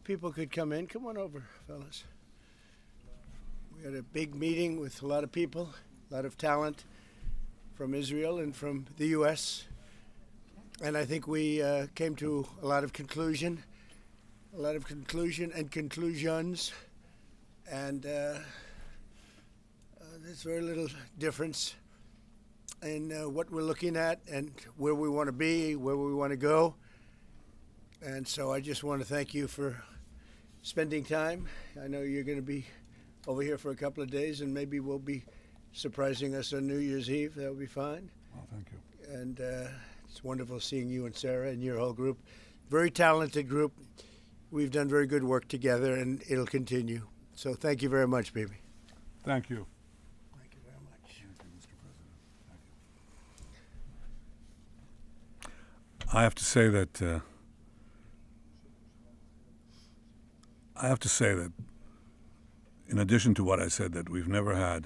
people could come in. Come on over, fellas. We had a big meeting with a lot of people, a lot of talent from Israel and from the U.S. And I think we came to a lot of conclusion and conclusions. And there's very little difference in what we're looking at and where we want to be, where we want to go. And so I just want to thank you for spending time. I know you're going to be over here for a couple of days, and maybe we'll be surprising us on New Year's Eve. That'll be fine. Well, thank you. And it's wonderful seeing you and Sarah and your whole group. Very talented group. We've done very good work together, and it'll continue. So thank you very much, baby. Thank you. Thank you very much. Thank you, Mr. President. Thank you. I have to say that in addition to what I said, that we've never had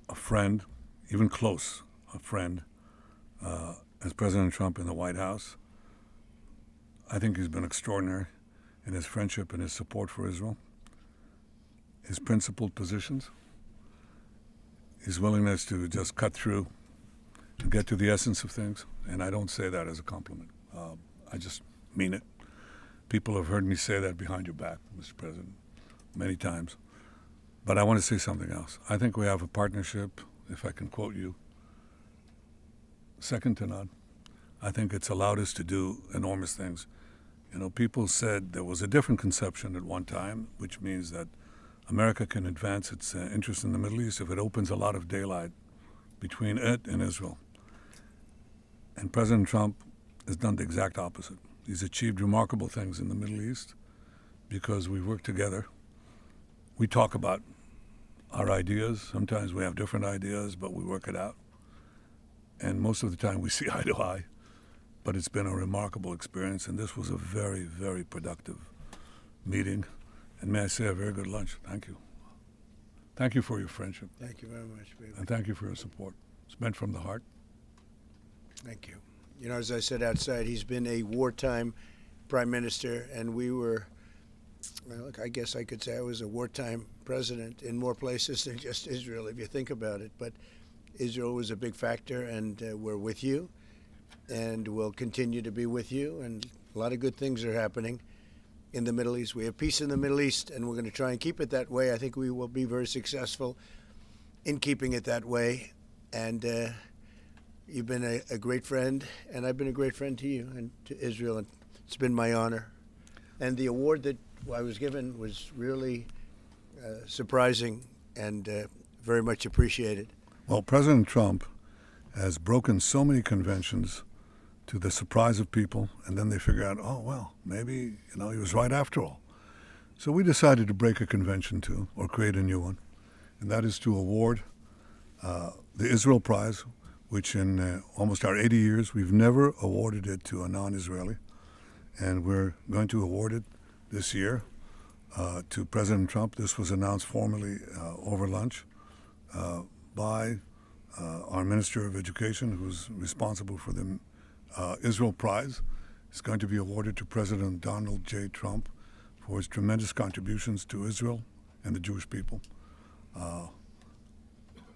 a friend, even close, a friend, as President Trump in the White House. I think he's been extraordinary in his friendship and his support for Israel, his principled positions, his willingness to just cut through and get to the essence of things. And I don't say that as a compliment. I just mean it. People have heard me say that behind your back, Mr. President, many times. But I want to say something else. I think we have a partnership, if I can quote you, second to none. I think it's allowed us to do enormous things. You know, people said there was a different conception at one time, which means that America can advance its interest in the Middle East if it opens a lot of daylight between it and Israel. And President Trump has done the exact opposite. He's achieved remarkable things in the Middle East because we work together. We talk about our ideas. Sometimes we have different ideas, but we work it out. And most of the time we see eye to eye. But it's been a remarkable experience, and this was a very, very productive meeting. And may I say, a very good lunch. Thank you. Thank you for your friendship. Thank you very much, baby. And thank you for your support. It's meant from the heart. Thank you. You know, as I said outside, he's been a wartime prime minister, and we were, well, I guess I could say I was a wartime president in more places than just Israel, if you think about it. But Israel was a big factor, and we're with you, and we'll continue to be with you. And a lot of good things are happening in the Middle East. We have peace in the Middle East, and we're going to try and keep it that way. I think we will be very successful in keeping it that way. And you've been a great friend, and I've been a great friend to you and to Israel, and it's been my honor. And the award that I was given was really surprising and very much appreciated. Well, President Trump has broken so many conventions to the surprise of people, and then they figure out, oh, well, maybe, he was right after all. So we decided to break a convention too, or create a new one, and that is to award the Israel Prize, which in almost our 80 years, we've never awarded it to a non-Israeli. And we're going to award it this year to President Trump. This was announced formally over lunch by our Minister of Education, who's responsible for the Israel Prize. It's going to be awarded to President Donald J. Trump for his tremendous contributions to Israel and the Jewish people.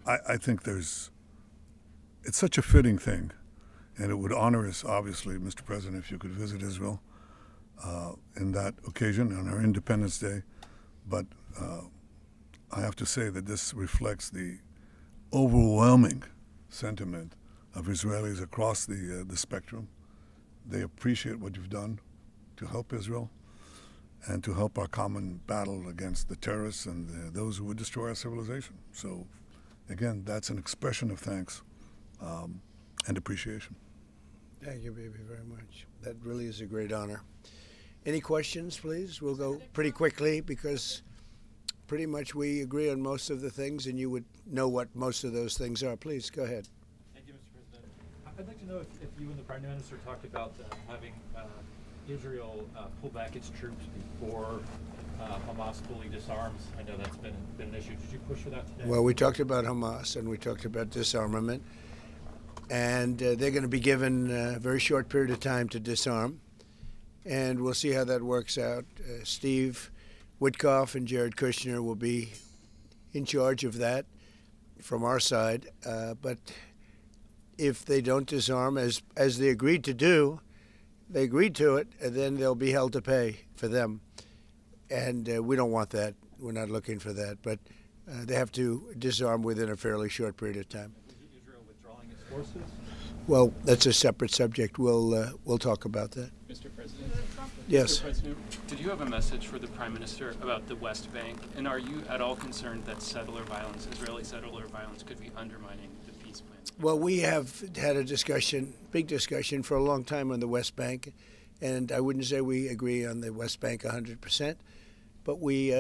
I think it's such a fitting thing, and it would honor us, obviously, Mr. President, if you could visit Israel in that occasion on our Independence Day. But I have to say that this reflects the overwhelming sentiment of Israelis across the spectrum. They appreciate what you've done to help Israel and to help our common battle against the terrorists and those who would destroy our civilization. So, again, that's an expression of thanks and appreciation. Thank you, baby, very much. That really is a great honor. Any questions, please? We'll go pretty quickly because pretty much we agree on most of the things, and you would know what most of those things are. Please, go ahead. Thank you, Mr. President. I'd like to know if you and the Prime Minister talked about having Israel pull back its troops before Hamas fully disarms. I know that's been an issue. Did you push for that today? Well, we talked about Hamas, and we talked about disarmament. And they're going to be given a very short period of time to disarm. and we'll see how that works out. Steve Witkoff and Jared Kushner will be in charge of that from our side. But if they don't disarm, as they agreed to do, they agreed to it, and then they'll be held to pay for them. And we don't want that. We're not looking for that. But they have to disarm within a fairly short period of time. Is Israel withdrawing its forces? Well, that's a separate subject. We'll talk about that. Mr. President? Yes. Mr. President, did you have a message for the Prime Minister about the West Bank? And are you at all concerned that settler violence, Israeli settler violence, could be undermining the peace plan? Well, we have had a discussion, big discussion, for a long time on the West Bank. And I wouldn't say we agree on the West Bank 100%, but we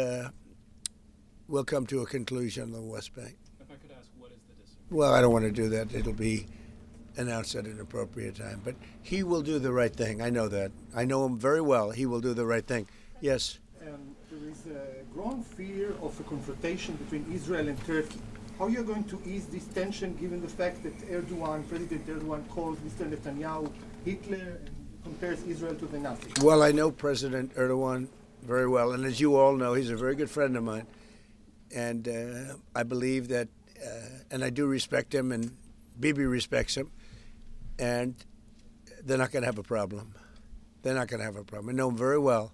will come to a conclusion on the West Bank. If I could ask, what is the disagreement? Well, I don't want to do that. It'll be announced at an appropriate time. But he will do the right thing. I know that. I know him very well. He will do the right thing. Yes. There is a growing fear of a confrontation between Israel and Turkey. How are you going to ease this tension given the fact that President Erdogan calls Mr. Netanyahu Hitler and compares Israel to the Nazis? Well, I know President Erdogan very well. And as you all know, he's a very good friend of mine. And I believe that, and I do respect him, and Bibi respects him. And they're not going to have a problem. They're not going to have a problem. I know him very well.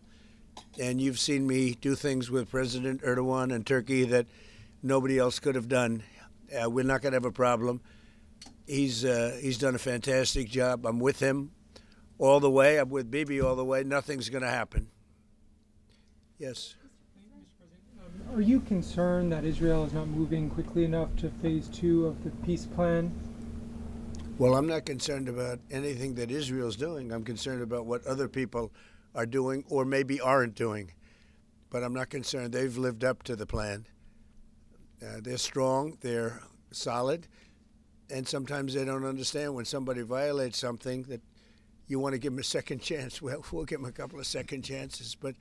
And you've seen me do things with President Erdogan and Turkey that nobody else could have done. We're not going to have a problem. He's done a fantastic job. I'm with him all the way. I'm with Bibi all the way. Nothing's going to happen. Yes. Are you concerned that Israel is not moving quickly enough to phase 2 of the peace plan? Well, I'm not concerned about anything that Israel's doing. I'm concerned about what other people are doing or maybe aren't doing. But I'm not concerned. They've lived up to the plan. They're strong. They're solid. And sometimes they don't understand when somebody violates something that you want to give them a second chance. Well, we'll give them a couple of second chances. But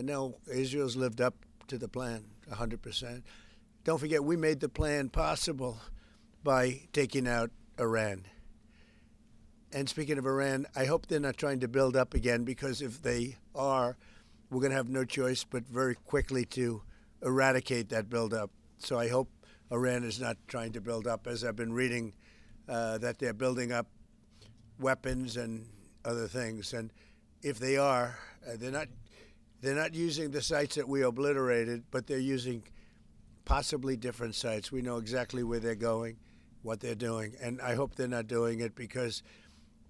no, Israel's lived up to the plan 100%. Don't forget, we made the plan possible by taking out Iran. And speaking of Iran, I hope they're not trying to build up again, because if they are, we're going to have no choice but very quickly to eradicate that buildup. So I hope Iran is not trying to build up, as I've been reading that they're building up weapons and other things. And if they are, they're not using the sites that we obliterated, but they're using possibly different sites. We know exactly where they're going, what they're doing, and I hope they're not doing it, because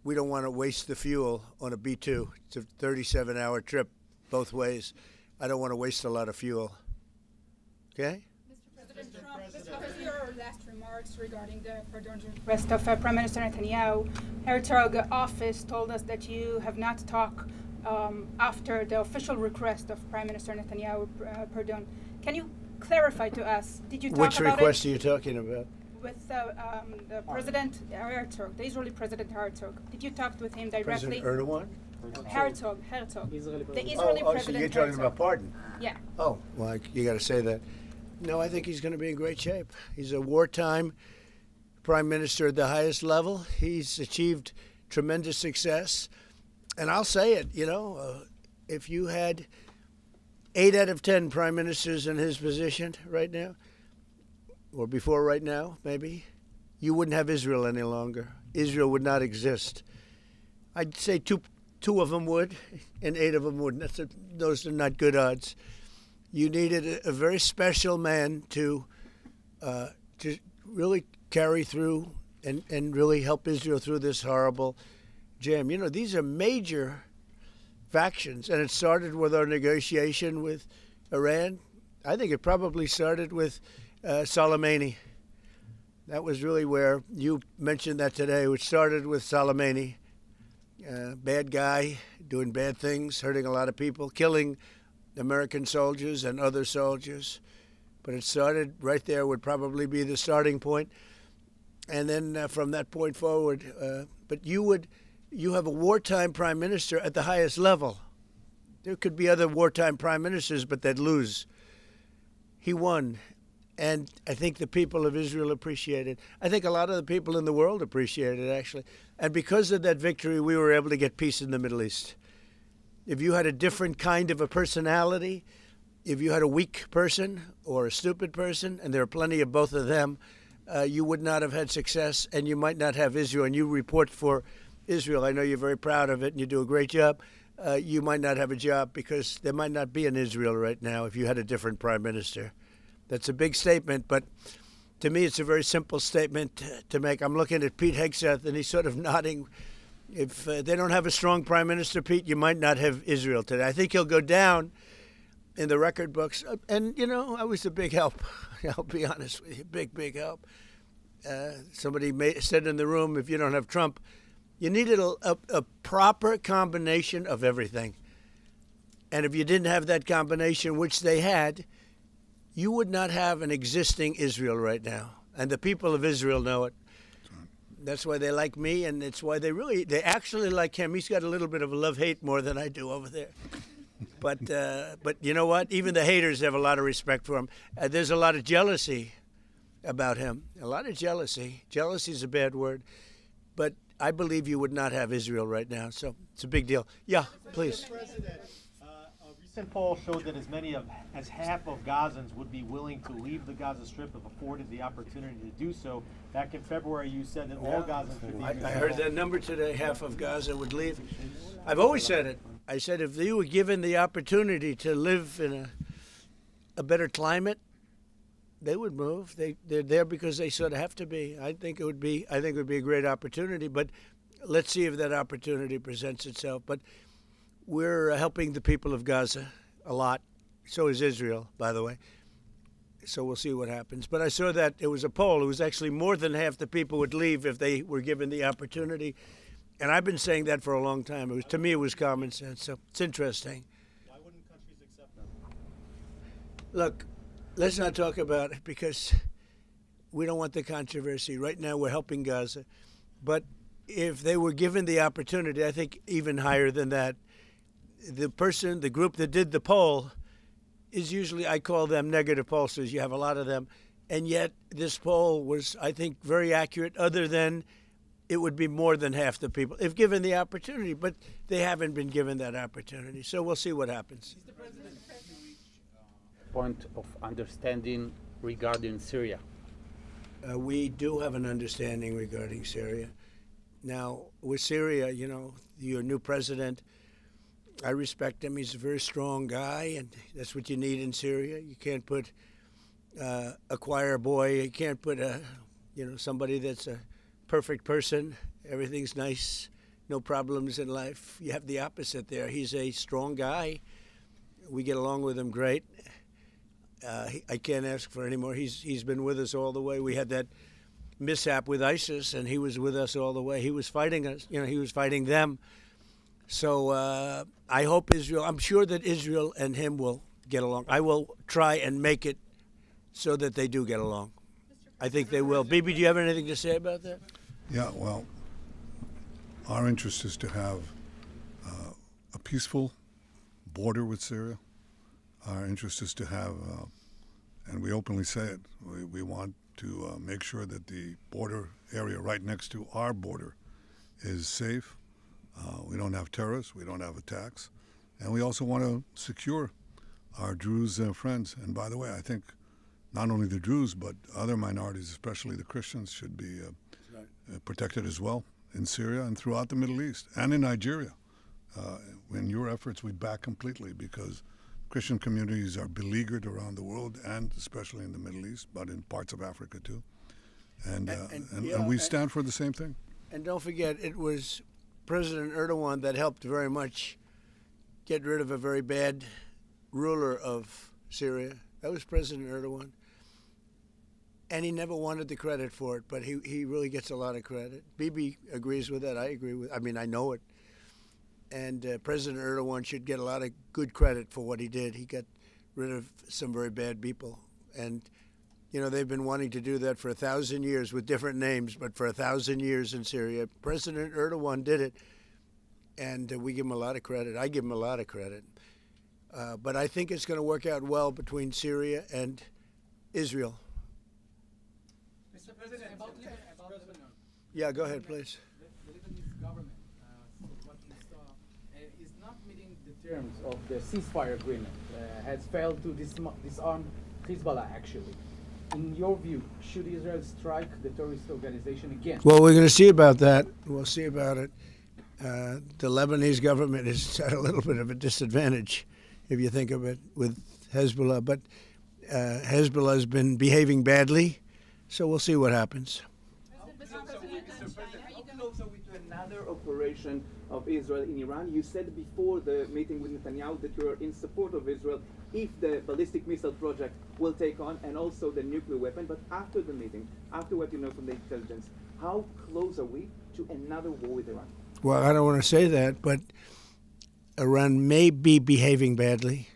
we don't want to waste the fuel on a B-2. It's a 37-hour trip both ways. I don't want to waste a lot of fuel. Okay? Mr. President Trump, because your last remarks regarding the pardon request of Prime Minister Netanyahu, Herzog office told us that you have not talked after the official request of Prime Minister Netanyahu pardon. Can you clarify to us, did you talk Which about request it are you talking about? with the President Herzog, the Israeli President Herzog? Did you talk with him directly? President Erdogan? Herzog. The Israeli President So you're talking Herzog. about pardon? Yeah. Oh, well, you got to say that. No, I think he's going to be in great shape. He's a wartime prime minister at the highest level. He's achieved tremendous success. And I'll say it, if you had 8 out of 10 prime ministers in his position right now, or before right now, maybe, you wouldn't have Israel any longer. Israel would not exist. I'd say two of them would, and 8 of them wouldn't. Those are not good odds. You needed a very special man to really carry through and really help Israel through this horrible jam. These are major factions, and it started with our negotiation with Iran. I think it probably started with Soleimani. That was really where you mentioned that today, which started with Soleimani. Bad guy, doing bad things, hurting a lot of people, killing American soldiers and other soldiers. But it started right there, would probably be the starting point. And then from that point forward, but you have a wartime prime minister at the highest level. There could be other wartime prime ministers, but they'd lose. He won. And I think the people of Israel appreciate it. I think a lot of the people in the world appreciate it, actually. And because of that victory, we were able to get peace in the Middle East. if you had a different kind of a personality, if you had a weak person or a stupid person, and there are plenty of both of them, you would not have had success, and you might not have Israel. And you report for Israel. I know you're very proud of it, and you do a great job. You might not have a job because there might not be an Israel right now if you had a different prime minister. That's a big statement, but to me, it's a very simple statement to make. I'm looking at Pete Hegseth, and he's sort of nodding. If they don't have a strong prime minister, Pete, you might not have Israel today. I think he'll go down in the record books. And, you know, I was a big help. I'll be honest with you, big help. Somebody said in the room, if you don't have Trump, you needed a proper combination of everything. And if you didn't have that combination, which they had, you would not have an existing Israel right now. And the people of Israel know it. That's why they like me, and it's why they actually like him. He's got a little bit of a love-hate more than I do over there. But you know what? Even the haters have a lot of respect for him. There's a lot of jealousy about him. A lot of jealousy. Jealousy is a bad word. But I believe you would not have Israel right now. So it's a big deal. Yeah, please. A recent poll showed that as many as half of Gazans would be willing to leave the Gaza Strip if afforded the opportunity to do so. Back in February, you said that all Gazans should be. I heard that number today. Half of Gaza would leave. I've always said it. I said if they were given the opportunity to live in a better climate, they would move. They're there because they sort of have to be. I think it would be a great opportunity. But let's see if that opportunity presents itself. But we're helping the people of Gaza a lot. So is Israel, by the way. So we'll see what happens. But I saw that it was a poll. It was actually more than half the people would leave if they were given the opportunity. And I've been saying that for a long time. To me, it was common sense. So it's interesting. Why wouldn't countries accept them? Look, let's not talk about it because we don't want the controversy. Right now, we're helping Gaza. But if they were given the opportunity, I think even higher than that, the group that did the poll is usually, I call them negative pollsters. You have a lot of them. And yet this poll was, I think, very accurate, other than it would be more than half the people if given the opportunity. But they haven't been given that opportunity. So we'll see what happens. Point of understanding regarding Syria. We do have an understanding regarding Syria. Now, with Syria, you know, your new president, I respect him. He's a very strong guy, and that's what you need in Syria. You can't put a choir boy. You can't put somebody that's a perfect person. Everything's nice, no problems in life. You have the opposite there. He's a strong guy. We get along with him great. I can't ask for any more. He's been with us all the way. We had that mishap with ISIS, and he was with us all the way. He was fighting us. You know, he was fighting them. So I hope Israel. I'm sure that Israel and him will get along. I will try and make it so that they do get along. I think they will. Bibi, do you have anything to say about that? Yeah, well, our interest is to have a peaceful border with Syria. Our interest is to have, and we openly say it, we want to make sure that the border area right next to our border is safe. We don't have terrorists, we don't have attacks, and we also want to secure our Druze friends. And by the way, I think not only the Druze, but other minorities, especially the Christians, should be protected as well in Syria and throughout the Middle East and in Nigeria. In your efforts, we back completely because Christian communities are beleaguered around the world and especially in the Middle East, but in parts of Africa too. And we stand for the same thing. And don't forget, it was President Erdogan that helped very much get rid of a very bad ruler of Syria. That was President Erdogan. And he never wanted the credit for it, but he really gets a lot of credit. Bibi agrees with that. I agree with. I mean, I know it. And President Erdogan should get a lot of good credit for what he did. He got rid of some very bad people. And, you know, they've been wanting to do that for 1,000 years with different names, but for 1,000 years in Syria. President Erdogan did it, and we give him a lot of credit. I give him a lot of credit. But I think it's going to work out well between Syria and Israel. Mr. President, about Lebanon. Yeah, go ahead, please. The Lebanese government, what we saw, is not meeting the terms of the ceasefire agreement has failed to disarm Hezbollah, actually. In your view, should Israel strike the terrorist organization again? Well, we're going to see about that. We'll see about it. The Lebanese government is at a little bit of a disadvantage, if you think of it, with Hezbollah. But Hezbollah has been behaving badly, so we'll see what happens. How close are we to another operation of Israel in Iran? You said before the meeting with Netanyahu that you're in support of Israel if the ballistic missile project will take on, and also the nuclear weapon. But after the meeting, after what you know from the intelligence, how close are we to another war with Iran? Well, I don't want to say that, but Iran may be behaving badly.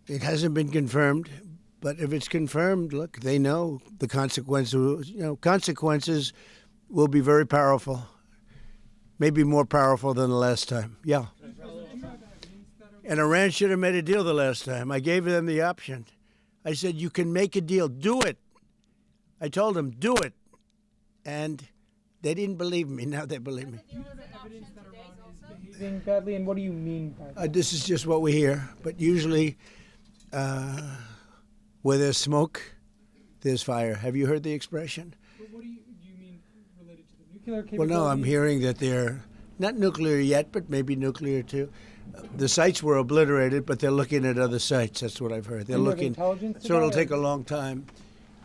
It hasn't been confirmed, but if it's confirmed, look, they know the consequences. Consequences will be very powerful, maybe more powerful than the last time. Yeah. And Iran should have made a deal the last time. I gave them the option. I said, you can make a deal. Do it. I told them, do it. And they didn't believe me. Now they believe me. Evidence that Iran is behaving badly, and what do you mean by that? This is just what we hear. But usually, where there's smoke, there's fire. Have you heard the expression? What do you mean related to the nuclear Well, capabilities? no, I'm hearing that they're not nuclear yet, but maybe nuclear too. The sites were obliterated, but they're looking at other sites. That's what I've heard. They're Do you have looking, intelligence to so it'll that, take or- a long time.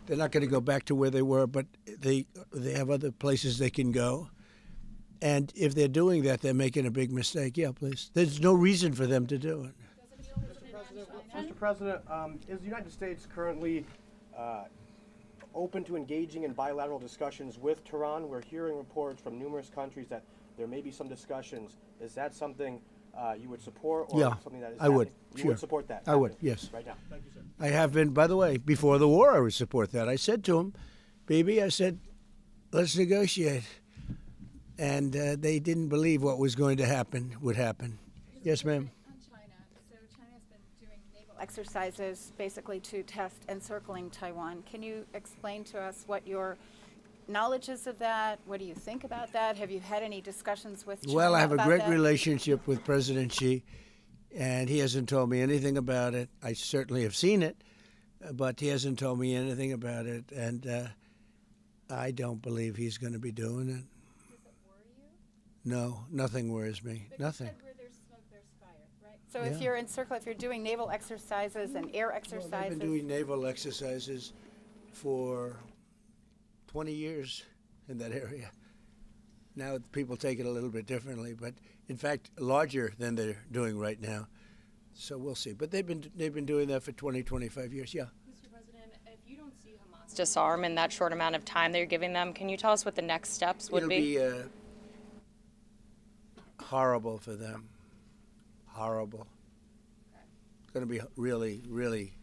They're not going to go back to where they were, but they have other places they can go. And if they're doing that, they're making a big mistake. Yeah, please. There's no reason for them to do it. Mr. President, is the United States currently open to engaging in bilateral discussions with Tehran? We're hearing reports from numerous countries that there may be some discussions. Is that something you would support, or Yeah, something that is I would. happening? You Sure. would support that? I would, happening yes. Right now. Thank you, sir. I have been, by the way, before the war, I would support that. I said to him, baby, I said, let's negotiate. And they didn't believe what was going to happen would happen. Yes, ma'am. On China, so China's been doing naval exercises basically to test encircling Taiwan. Can you explain to us what your knowledge is of that? What do you think about that? Have you had any discussions with China Well, I have a about great that? relationship with President Xi, and he hasn't told me anything about it. I certainly have seen it, but he hasn't told me anything about it, and I don't believe he's going to be doing it. Does it worry you? No, nothing worries me. But Nothing. You said where there's smoke, there's fire, right? So Yeah. if you're if you're doing naval exercises and air Well, exercises, they've been doing naval exercises for 20 years in that area. Now people take it a little bit differently, but in fact larger than they're doing right now. So we'll see. But they've been doing that for 20, 25 years. Yeah. Mr. President, if you don't see Hamas disarm in that short amount of time that you're giving them, can you tell us what the next steps would It'll be horrible for them. Horrible. It's going to be really, really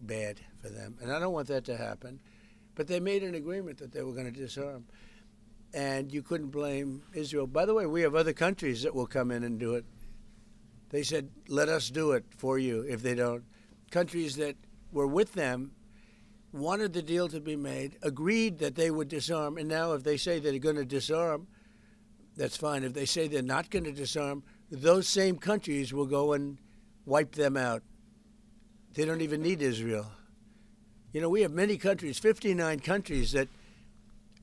bad for them. And I don't want that to happen. But they made an agreement that they were going to disarm. And you couldn't blame Israel. By the way, we have other countries that will come in and do it. They said, let us do it for you if they don't. Countries that were with them wanted the deal to be made, agreed that they would disarm, and now if they say they're going to disarm, that's fine. If they say they're not going to disarm, those same countries will go and wipe them out. They don't even need Israel. You know, we have many countries, 59 countries that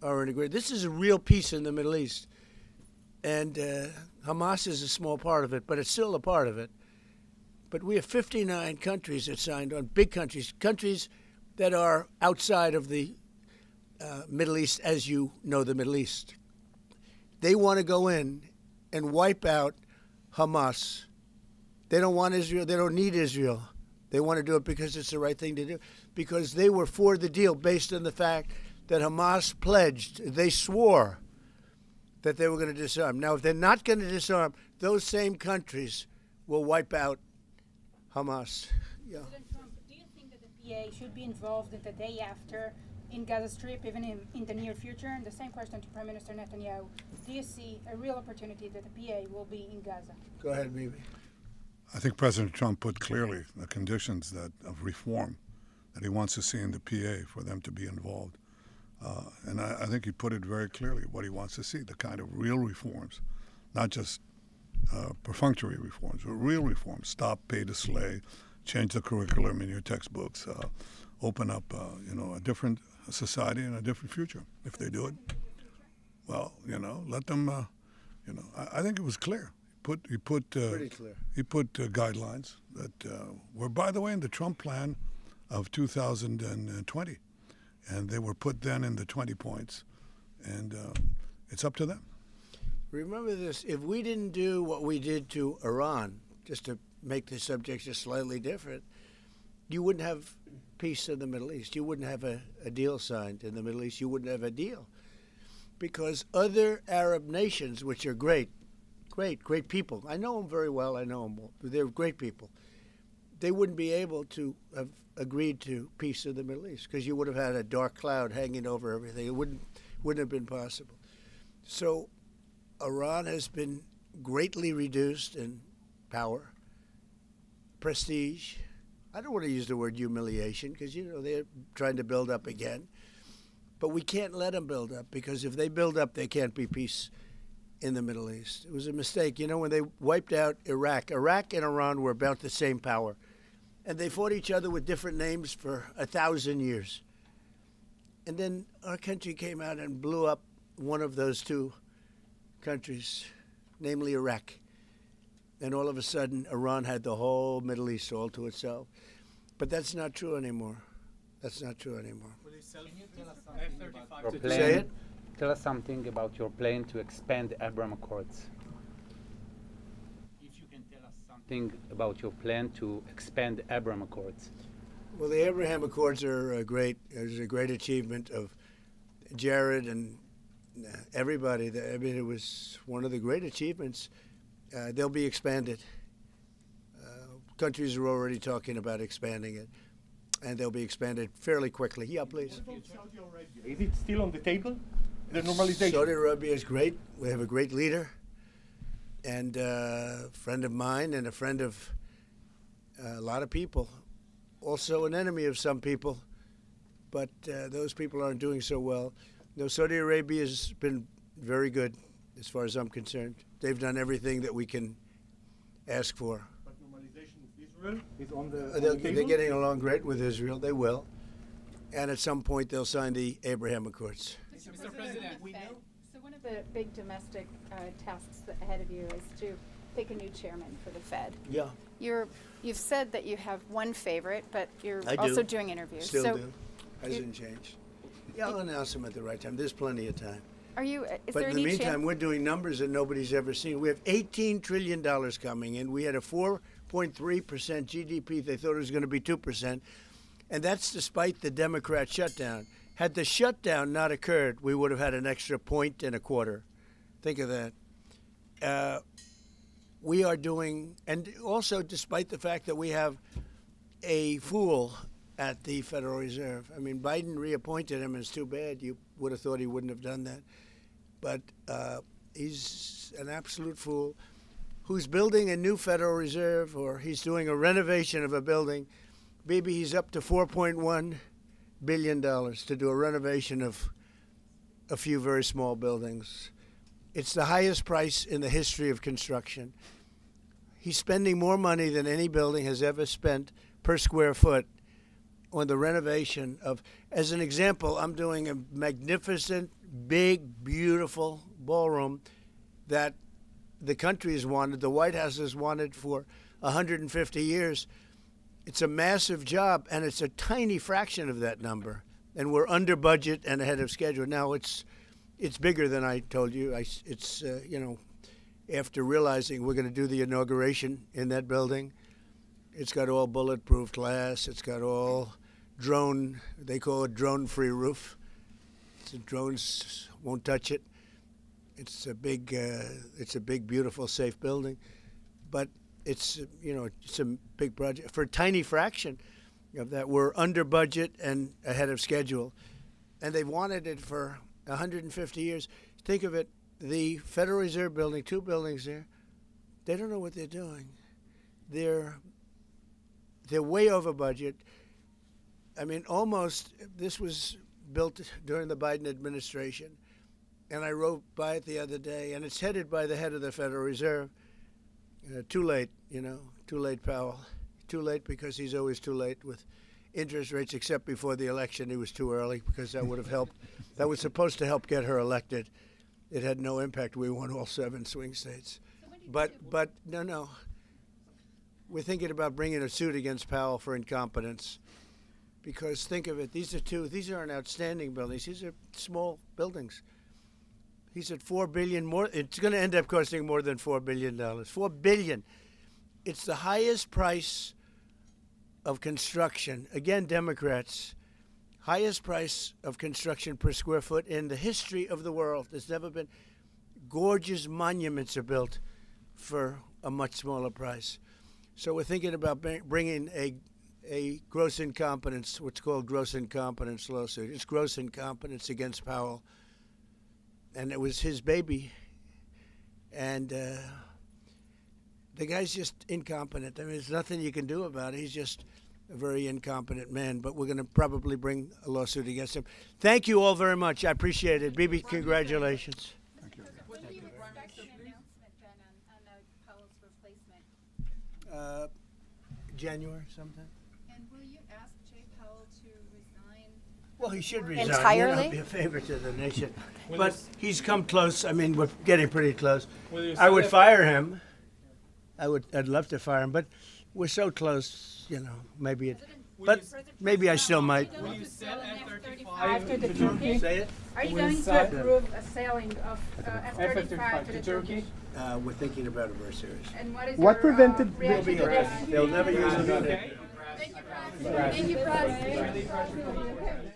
are in agreement. This is a real peace in the Middle East. And Hamas is a small part of it, but it's still a part of it. But we have 59 countries that signed on, big countries, countries that are outside of the Middle East, as you know the Middle East. They want to go in and wipe out Hamas. They don't want Israel. They don't need Israel. They want to do it because it's the right thing to do, because they were for the deal based on the fact that Hamas pledged, they swore that they were going to disarm. Now, if they're not going to disarm, those same countries will wipe out Hamas. Yeah. President Trump, do you think that the PA should be involved in the day after in Gaza Strip, even in the near future? And the same question to Prime Minister Netanyahu. Do you see a real opportunity that the PA will be in Gaza? Go ahead, Mimi. I think President Trump put clearly the conditions of reform that he wants to see in the PA for them to be involved. And I think he put it very clearly what he wants to see, the kind of real reforms, not just perfunctory reforms, but real reforms. Stop pay to slay, change the curriculum in your textbooks, open up, a different society and a different future. If they do it, well, let them. I think it was clear. He put Pretty clear. He put guidelines that were, by the way, in the Trump plan of 2020, and they were put then in the 20 points, and it's up to them. Remember this, if we didn't do what we did to Iran, just to make the subject just slightly different, you wouldn't have peace in the Middle East. You wouldn't have a deal signed in the Middle East. You wouldn't have a deal. Because other Arab nations, which are great people, I know them very well, they're great people, they wouldn't be able to have agreed to peace in the Middle East because you would have had a dark cloud hanging over everything. It wouldn't have been possible. So Iran has been greatly reduced in power, prestige. I don't want to use the word humiliation because, they're trying to build up again. But we can't let them build up because if they build up, there can't be peace in the Middle East. It was a mistake. When they wiped out Iraq and Iran were about the same power. And they fought each other with different names for 1,000 years. And then our country came out and blew up one of those two countries, namely Iraq. And all of a sudden, Iran had the whole Middle East all to itself. But that's not true anymore. That's not true anymore. Your plan, Say it? Tell us something about your plan to expand the Abraham Accords. If you can tell us something about your plan to expand the Abraham Accords. Well, the Abraham Accords are great. It was a great achievement of Jared and everybody. It was one of the great achievements. They'll be expanded. Countries are already talking about expanding it, and they'll be expanded fairly quickly. Yeah, please. What about Saudi Arabia? Is it still on the table? The normalization? Saudi Arabia is great. We have a great leader and a friend of mine and a friend of a lot of people. Also an enemy of some people, but those people aren't doing so well. Saudi Arabia has been very good as far as I'm concerned. They've done everything that we can ask for. But normalization with Israel is on the They're table? getting along great with Israel. They will. And at some point, they'll sign the Abraham Accords. Mr. President, so one of the big domestic tasks ahead of you is to pick a new chairman for the Fed. Yeah. You've said that you have one favorite, but you're I do. also doing interviews. Still so do. Hasn't changed. Yeah, I'll announce them at the right time. There's plenty of time. Are you? Is But there in the any meantime, chance? we're doing numbers that nobody's ever seen. We have $18 trillion coming in. We had a 4.3% GDP. They thought it was going to be 2%. And that's despite the Democrat shutdown. Had the shutdown not occurred, we would have had an extra 1.25. Think of that. We are doing, and also despite the fact that we have a fool at the Federal Reserve. I mean, Biden reappointed him, and it's too bad. You would have thought he wouldn't have done that. But he's an absolute fool who's building a new Federal Reserve, or he's doing a renovation of a building. Maybe he's up to $4.1 billion to do a renovation of a few very small buildings. It's the highest price in the history of construction. He's spending more money than any building has ever spent per square foot on the renovation of, as an example, I'm doing a magnificent, big, beautiful ballroom that the country has wanted, the White House has wanted for 150 years. It's a massive job, and it's a tiny fraction of that number. And we're under budget and ahead of schedule. Now, it's bigger than I told you. After realizing we're going to do the inauguration in that building, it's got all bulletproof glass. It's got all drone, they call it drone-free roof. So drones won't touch it. It's a big, beautiful, safe building. But it's a big project. For a tiny fraction of that, we're under budget and ahead of schedule. And they've wanted it for 150 years. Think of it, the Federal Reserve building, 2 buildings there, they don't know what they're doing. They're way over budget. I mean, almost, this was built during the Biden administration. And I rode by it the other day, and it's headed by the head of the Federal Reserve. Too late, too late, Powell. Too late because he's always too late with interest rates, except before the election he was too early because that would have helped. That was supposed to help get her elected. It had no impact. We won all 7 swing states. But no. We're thinking about bringing a suit against Powell for incompetence. Because think of it, these aren't outstanding buildings. These are small buildings. He's at $4 billion more. It's going to end up costing more than $4 billion. $4 billion. It's the highest price of construction. Again, Democrats, highest price of construction per square foot in the history of the world. There's never been. Gorgeous monuments are built for a much smaller price. So we're thinking about bringing a gross incompetence, what's called gross incompetence lawsuit. It's gross incompetence against Powell. And it was his baby. And the guy's just incompetent. I mean, there's nothing you can do about it. He's just a very incompetent man. But we're going to probably bring a lawsuit against him. Thank you all very much. I appreciate it. Bibi, congratulations. When do you expect an announcement then on Powell's replacement? January sometime. And will you ask Jay Powell to resign? Well, he should resign. Entirely? Be a favor to the nation. But he's come close. I mean, we're getting pretty close. Will you I would say- fire him. I'd love to fire him, but we're so close, maybe it. But maybe I still might. Will you sell F-35 to Turkey? Say it. Are you Will you going sell- to approve a selling of F-35 to the Turkey? We're thinking about it very seriously. And what is What your prevented- reaction to this? They'll never use it on it. Thank you, Press. Thank you, Press.